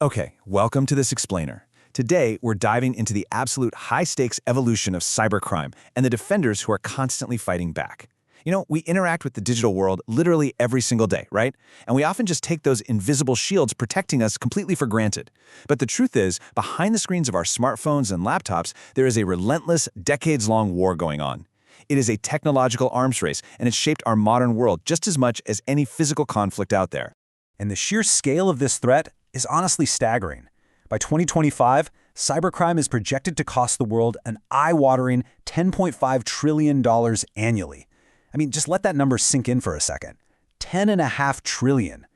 Okay, welcome to this explainer. Today, we're diving into the absolute high-stakes evolution of cybercrime and the defenders who are constantly fighting back. We interact with the digital world literally every single day, right? And we often just take those invisible shields protecting us completely for granted. But the truth is, behind the screens of our smartphones and laptops, there is a relentless, decades-long war going on. It is a technological arms race, and it's shaped our modern world just as much as any physical conflict out there. And the sheer scale of this threat is honestly staggering. By 2025, cybercrime is projected to cost the world an eye-watering $10.5 trillion annually. Just let that number sink in for a second. $10.5 trillion.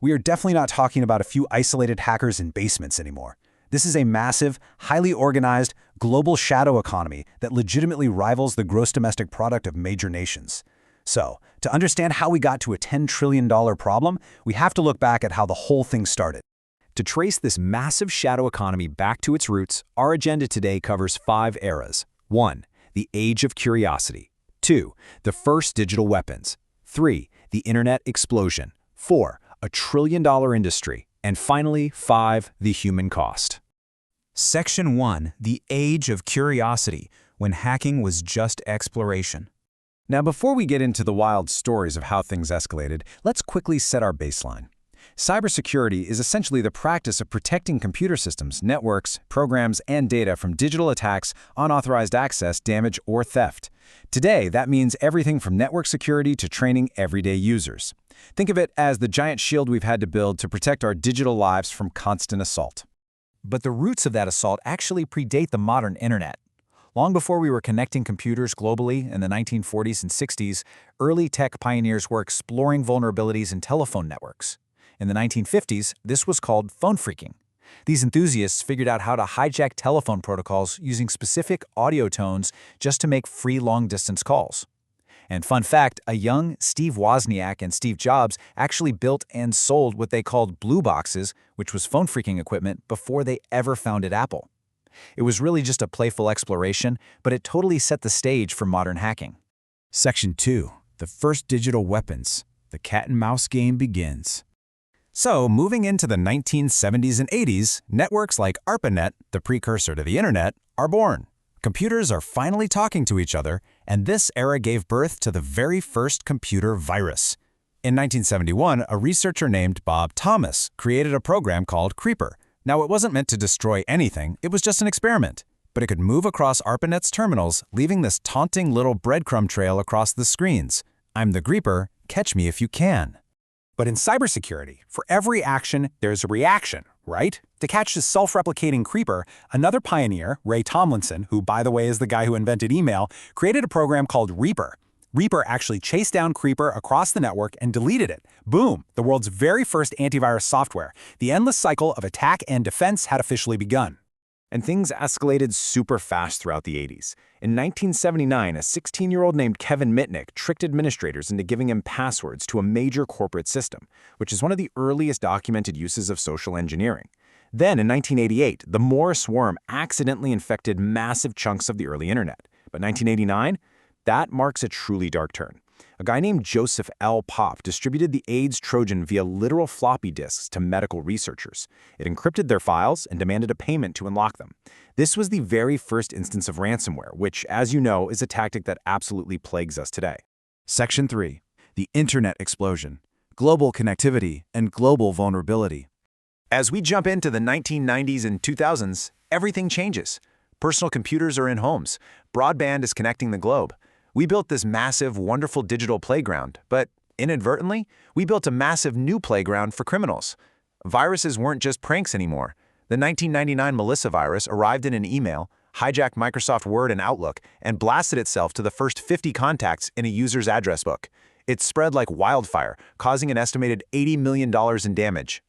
We are definitely not talking about a few isolated hackers in basements anymore. This is a massive, highly organized, global shadow economy that legitimately rivals the gross domestic product of major nations. So, to understand how we got to a $10 trillion problem, we have to look back at how the whole thing started. To trace this massive shadow economy back to its roots, our agenda today covers 5 eras. 1. The Age of Curiosity. 2. The first digital weapons. 3. The Internet explosion. 4. A $1 trillion industry. And finally, 5. The human cost. Section 1. The Age of Curiosity, when hacking was just exploration. Now, before we get into the wild stories of how things escalated, let's quickly set our baseline. Cybersecurity is essentially the practice of protecting computer systems, networks, programs, and data from digital attacks, unauthorized access, damage, or theft. Today, that means everything from network security to training everyday users. Think of it as the giant shield we've had to build to protect our digital lives from constant assault. But the roots of that assault actually predate the modern internet. Long before we were connecting computers globally in the 1940s and 60s, early tech pioneers were exploring vulnerabilities in telephone networks. In the 1950s, this was called phone phreaking. These enthusiasts figured out how to hijack telephone protocols using specific audio tones just to make free long-distance calls. And fun fact, a young Steve Wozniak and Steve Jobs actually built and sold what they called blue boxes, which was phone phreaking equipment, before they ever founded Apple. It was really just a playful exploration, but it totally set the stage for modern hacking. Section 2. The first digital weapons. The cat-and-mouse game begins. So, moving into the 1970s and 80s, networks like ARPANET, the precursor to the internet, are born. Computers are finally talking to each other, and this era gave birth to the very first computer virus. In 1971, a researcher named Bob Thomas created a program called Creeper. Now, it wasn't meant to destroy anything, it was just an experiment. But it could move across ARPANET's terminals, leaving this taunting little breadcrumb trail across the screens. I'm the Creeper, catch me if you can. But in cybersecurity, for every action, there's a reaction, right? To catch this self-replicating creeper, another pioneer, Ray Tomlinson, who by the way is the guy who invented email, created a program called Reaper. Reaper actually chased down Creeper across the network and deleted it. Boom! The world's very first antivirus software. The endless cycle of attack and defense had officially begun. And things escalated super fast throughout the 80s. In 1979, a 16-year-old named Kevin Mitnick tricked administrators into giving him passwords to a major corporate system, which is one of the earliest documented uses of social engineering. Then, in 1988, the Morris worm accidentally infected massive chunks of the early internet. But 1989? That marks a truly dark turn. A guy named Joseph L. Popp distributed the AIDS Trojan via literal floppy disks to medical researchers. It encrypted their files and demanded a payment to unlock them. This was the very first instance of ransomware, which, as you know, is a tactic that absolutely plagues us today. Section 3. The Internet explosion. Global connectivity and global vulnerability. As we jump into the 1990s and 2000s, everything changes. Personal computers are in homes. Broadband is connecting the globe. We built this massive, wonderful digital playground, but inadvertently, we built a massive new playground for criminals. Viruses weren't just pranks anymore. The 1999 Melissa virus arrived in an email, hijacked Microsoft Word and Outlook, and blasted itself to the first 50 contacts in a user's address book. It spread like wildfire, causing an estimated $80 million in damage.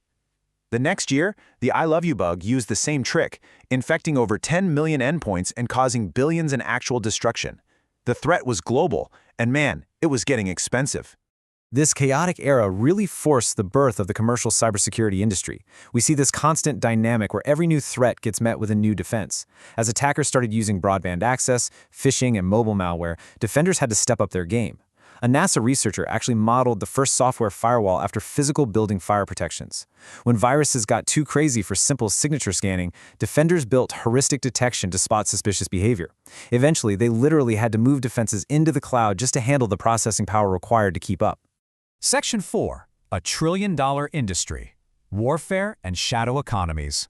The next year, the I Love You bug used the same trick, infecting over 10 million endpoints and causing billions in actual destruction. The threat was global, and man, it was getting expensive. This chaotic era really forced the birth of the commercial cybersecurity industry. We see this constant dynamic where every new threat gets met with a new defense. As attackers started using broadband access, phishing, and mobile malware, defenders had to step up their game. A NASA researcher actually modeled the first software firewall after physical building fire protections. When viruses got too crazy for simple signature scanning, defenders built heuristic detection to spot suspicious behavior. Eventually, they literally had to move defenses into the cloud just to handle the processing power required to keep up. Section 4. A trillion-dollar industry. Warfare and shadow economies.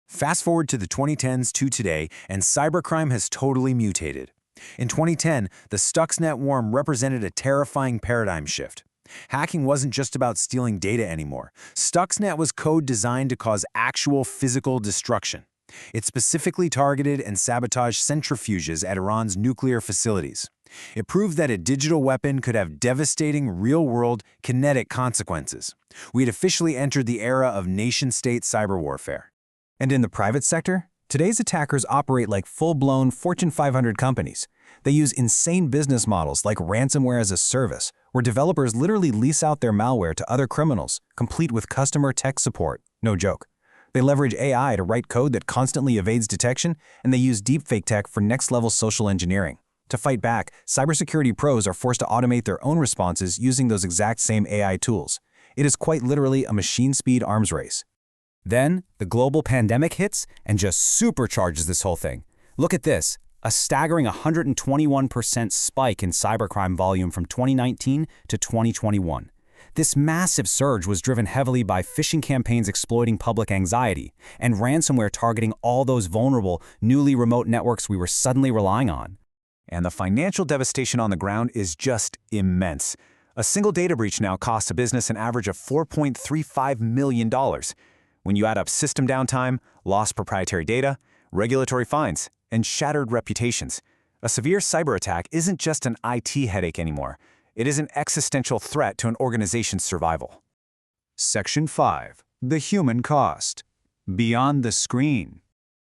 Fast forward to the 2010s to today, and cybercrime has totally mutated. In 2010, the Stuxnet worm represented a terrifying paradigm shift. Hacking wasn't just about stealing data anymore. Stuxnet was code designed to cause actual physical destruction. It specifically targeted and sabotaged centrifuges at Iran's nuclear facilities. It proved that a digital weapon could have devastating, real-world, kinetic consequences. We had officially entered the era of nation-state cyber warfare. And in the private sector, today's attackers operate like full-blown Fortune 500 companies. They use insane business models like Ransomware-as-a-Service, where developers literally lease out their malware to other criminals, complete with customer tech support. No joke. They leverage AI to write code that constantly evades detection, and they use deepfake tech for next-level social engineering. To fight back, cybersecurity pros are forced to automate their own responses using those exact same AI tools. It is quite literally a machine-speed arms race. Then, the global pandemic hits and just supercharges this whole thing. Look at this, a staggering 121% spike in cybercrime volume from 2019 to 2021. This massive surge was driven heavily by phishing campaigns exploiting public anxiety and ransomware targeting all those vulnerable, newly remote networks we were suddenly relying on. And the financial devastation on the ground is just immense. A single data breach now costs a business an average of $4.35 million. When you add up system downtime, lost proprietary data, regulatory fines, and shattered reputations, a severe cyber attack isn't just an IT headache anymore. It is an existential threat to an organization's survival. Section 5. The human cost. Beyond the screen.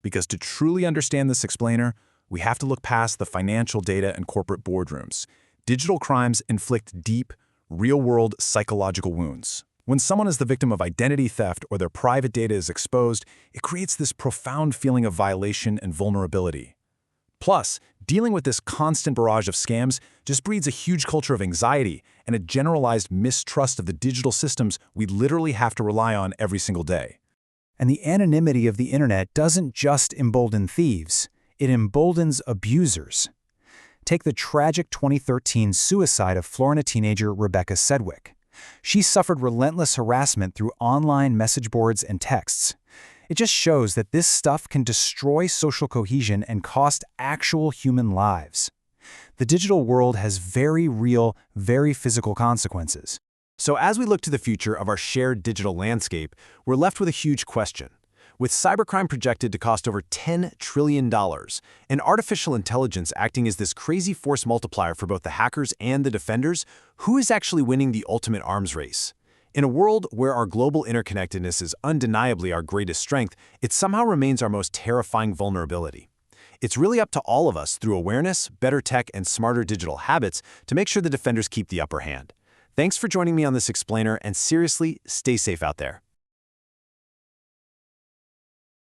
Because to truly understand this explainer, we have to look past the financial data and corporate boardrooms. Digital crimes inflict deep, real-world psychological wounds. When someone is the victim of identity theft or their private data is exposed, it creates this profound feeling of violation and vulnerability. Plus, dealing with this constant barrage of scams just breeds a huge culture of anxiety and a generalized mistrust of the digital systems we literally have to rely on every single day. And the anonymity of the internet doesn't just embolden thieves, it emboldens abusers. Take the tragic 2013 suicide of Florida teenager Rebecca Sedgwick. She suffered relentless harassment through online message boards and texts. It just shows that this stuff can destroy social cohesion and cost actual human lives. The digital world has very real, very physical consequences. So as we look to the future of our shared digital landscape, we're left with a huge question. With cybercrime projected to cost over $10 trillion, and artificial intelligence acting as this crazy force multiplier for both the hackers and the defenders, who is actually winning the ultimate arms race? In a world where our global interconnectedness is undeniably our greatest strength, it somehow remains our most terrifying vulnerability. It's really up to all of us through awareness, better tech, and smarter digital habits to make sure the defenders keep the upper hand. Thanks for joining me on this explainer, and seriously, stay safe out there.